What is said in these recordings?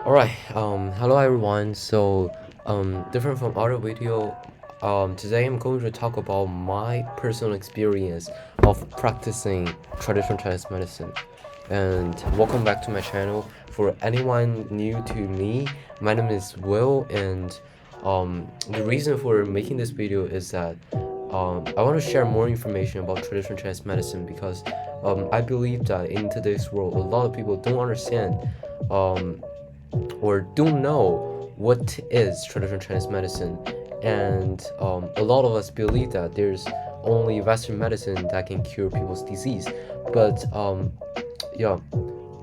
Alright, hello everyone. Different from other video, today I'm going to talk about my personal experience of practicing traditional Chinese medicine. And welcome back to my channel. For anyone new to me, my name is Will, and the reason for making this video is that I want to share more information about traditional Chinese medicine because I believe that in today's world, a lot of people don't understand um, or don't know what is traditional Chinese medicine, and a lot of us believe that there's only Western medicine that can cure people's disease. But yeah,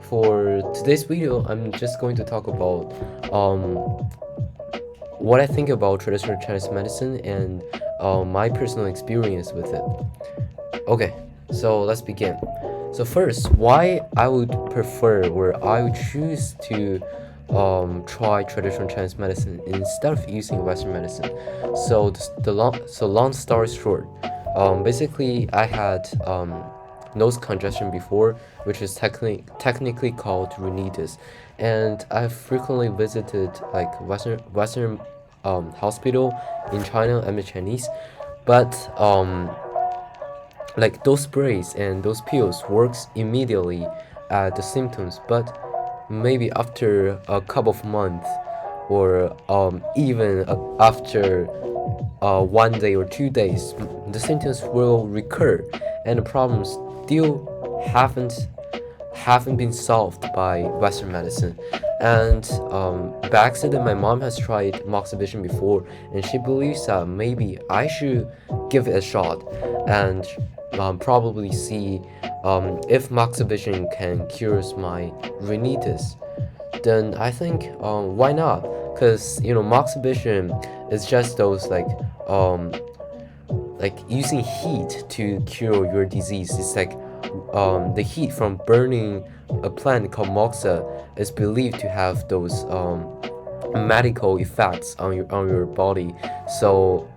for today's video, I'm just going to talk about what I think about traditional Chinese medicine and my personal experience with it. Okay, so let's begin. So first, why I would prefer or I would choose to try traditional Chinese medicine instead of using Western medicine. Long story short, basically I had nose congestion before, which is technically called rhinitis, and I've frequently visited like Western hospital in China. I'm a Chinese, but like those sprays and those pills works immediately at the symptoms, but maybe after a couple of months or even after 1 day or 2 days, the symptoms will recur, and the problems still haven't been solved by Western medicine. And by accident, my mom has tried moxibustion before, and she believes that maybe I should give it a shot and probably see if moxibustion can cure my rhinitis. Then I think why not? Because moxibustion is just those like using heat to cure your disease. It's like the heat from burning a plant called moxa is believed to have those medical effects on your body. So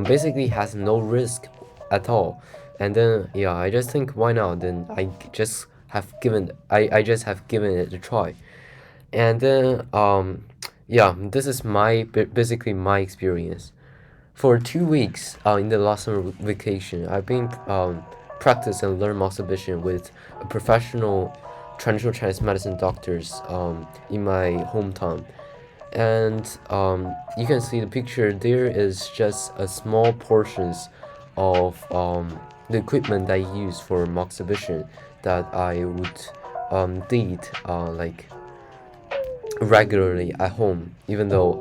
basically has no risk at all. And then yeah, I just think why not? Then I just have given it a try. And then yeah, this is basically my experience. For 2 weeks in the last summer vacation, I've been practice and learn moxibustion with a professional traditional Chinese medicine doctors in my hometown. And you can see the picture. There is just a small portions of the equipment that I use for moxibustion that I would did like regularly at home, even though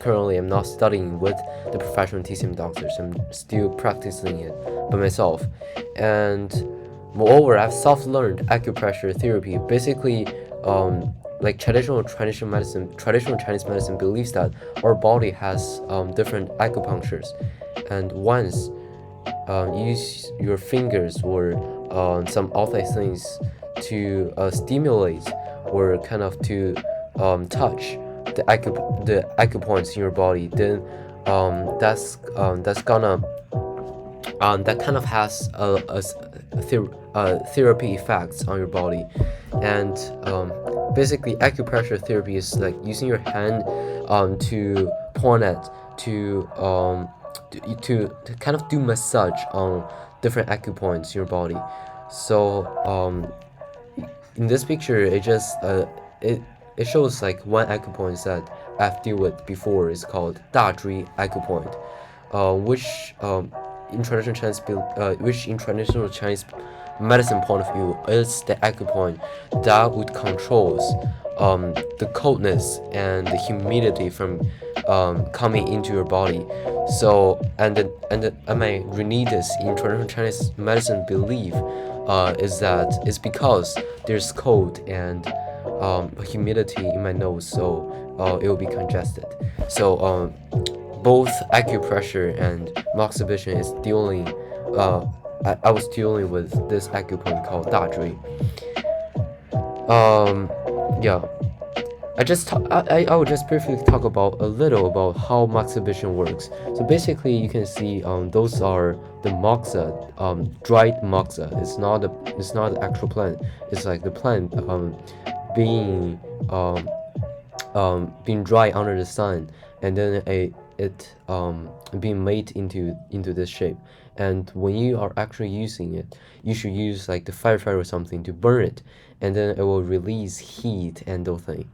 currently I'm not studying with the professional TCM doctors. I'm still practicing it by myself. And moreover, I've self-learned acupressure therapy. Basically, like traditional Chinese medicine believes that our body has different acupunctures, and once use your fingers or some other things to stimulate or kind of to touch the acupoints in your body, then that's gonna that kind of has therapy effects on your body. And basically acupressure therapy is like using your hand to point at to kind of do massage on different acupoints in your body. So in this picture, it shows like one acupoint that I've dealt with before. Is called 大椎 acupoint, which in traditional Chinese medicine point of view is the acupoint that would controls the coldness and the humidity from coming into your body. So and my rhinitis in traditional Chinese medicine belief is that it's because there's cold and humidity in my nose, so it will be congested. So both acupressure and moxibustion is dealing. I was dealing with this acupoint called 大椎. Yeah, I will just briefly talk about a little about how moxibustion works. So basically, you can see those are the moxa, dried moxa. It's not the actual plant. It's like the plant being being dry under the sun, and then it being made into this shape. And when you are actually using it, you should use like the firefighter or something to burn it, and then it will release heat and those things.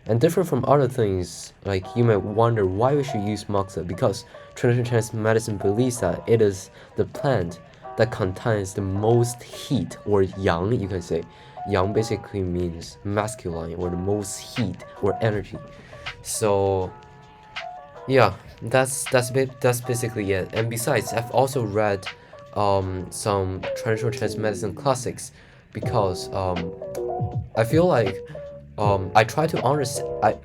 And different from other things, like you might wonder why we should use moxa, because traditional Chinese medicine believes that it is the plant that contains the most heat, or yang, you can say. Yang basically means masculine, or the most heat or energy. So yeah, that's basically it. And besides, I've also read some traditional Chinese medicine classics, because I feel like I try to understand.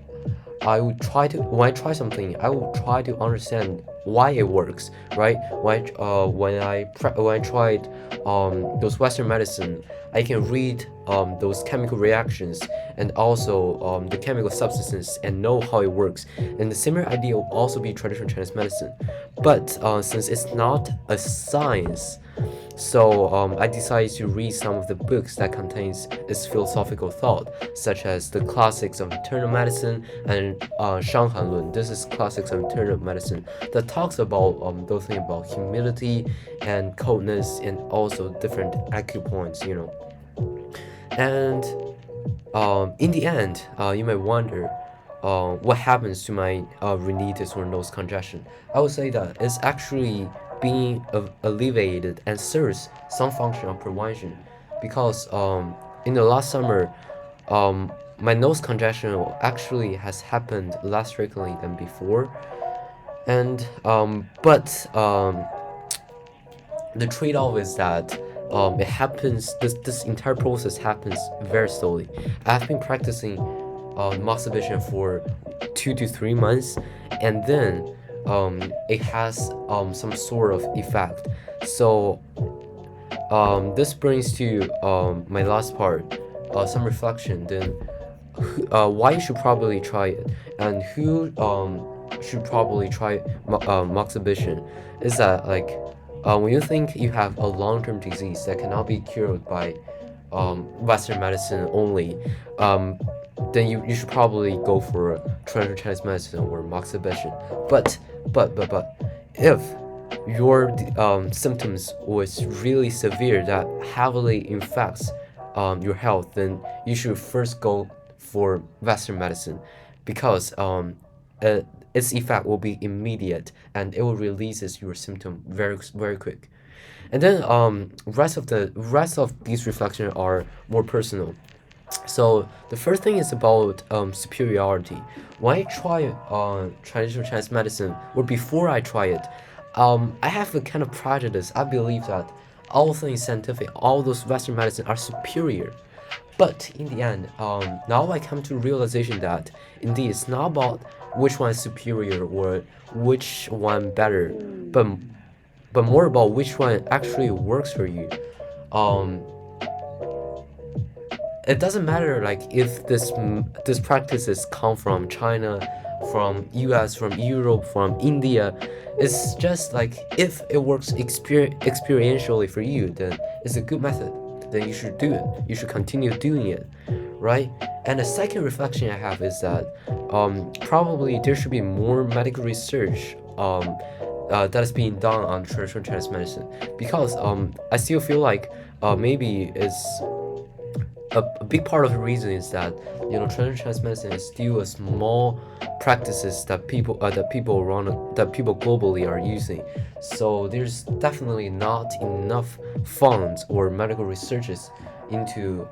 I would try to, when I try something, I will try to understand why it works, right? When I tried those Western medicine, I can read those chemical reactions, and also the chemical substances, and know how it works. And the similar idea will also be traditional Chinese medicine, but since it's not a science, so I decided to read some of the books that contains its philosophical thought, such as the classics of internal medicine and Shanghan Lun. This is classics of internal medicine that talks about those things about humidity and coldness, and also different acupoints, And in the end, you may wonder what happens to my rhinitis or nose congestion. I would say that it's actually being alleviated and serves some function of prevention, because in the last summer, my nose congestion actually has happened less frequently than before, and but the trade-off is that it happens. This entire process happens very slowly. I've been practicing moxibustion for 2 to 3 months, and then it has some sort of effect. So this brings to my last part, some reflection. Then why you should probably try it, and who should probably try moxibustion, is that like when you think you have a long-term disease that cannot be cured by Western medicine only, then you should probably go for traditional Chinese medicine or moxibustion. But if your symptoms was really severe that heavily infects your health, then you should first go for Western medicine, because its effect will be immediate, and it will releases your symptom very quick. And then rest of these reflections are more personal. So the first thing is about superiority. When I try traditional Chinese medicine, or before I try it, I have a kind of prejudice. I believe that all things scientific, all those Western medicine are superior. But in the end, now I come to realization that indeed it's not about which one is superior or which one better, but more about which one actually works for you. Um, it doesn't matter like if this practices come from China, from US, from Europe, from India. It's just like if it works experientially for you, then it's a good method. Then you should do it. You should continue doing it, right? And the second reflection I have is that probably there should be more medical research that is being done on traditional Chinese medicine, because I still feel like maybe it's a big part of the reason is that traditional Chinese medicine is still a small practices that people globally are using. So there's definitely not enough funds or medical researches into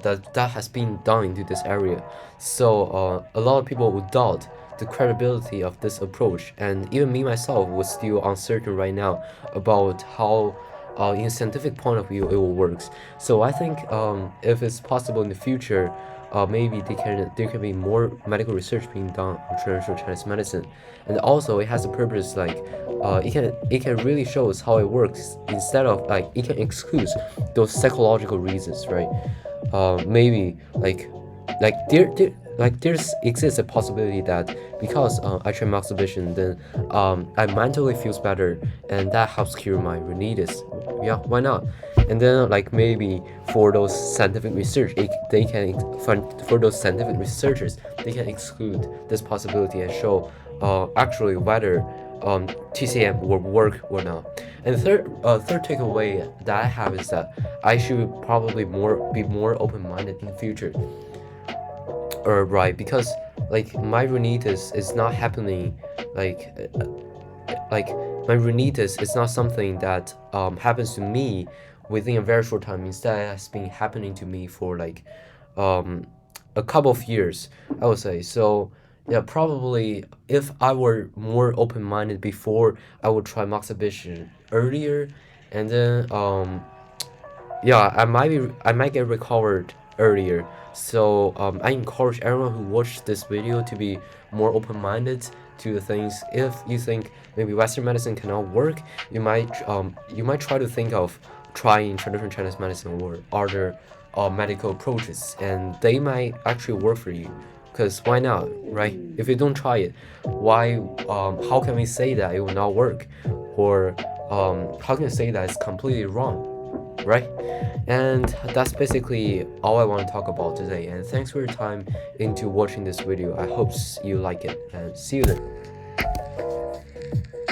that has been done into this area. So a lot of people would doubt the credibility of this approach, and even me myself was still uncertain right now about how in a scientific point of view it will works. So I think if it's possible in the future, maybe there can be more medical research being done on traditional Chinese medicine, and also it has a purpose like it can really show us how it works, instead of like it can exclude those psychological reasons, right? Maybe there's exists a possibility that because I try moxibustion, then I mentally feels better, and that helps cure my rhinitis, Yeah, why not? And then like maybe for those scientific research, they can for those scientific researchers, they can exclude this possibility and show actually whether TCM will work or not. And the third takeaway that I have is that I should probably be more open-minded in the future. Right, because like my rhinitis is not happening like like my rhinitis is not something that happens to me within a very short time. Instead, it has been happening to me for like um, a couple of years, I would say. So yeah, probably if I were more open-minded before, I would try moxibustion earlier, and then yeah, I might get recovered earlier. So I encourage everyone who watched this video to be more open-minded to the things. If you think maybe Western medicine cannot work, you might try to think of trying traditional Chinese medicine or other medical approaches, and they might actually work for you. Because why not, right? If you don't try it, why? How can we say that it will not work, or how can you say that it's completely wrong? Right? And that's basically all I want to talk about today. And thanks for your time into watching this video. I hope you like it, and see you then.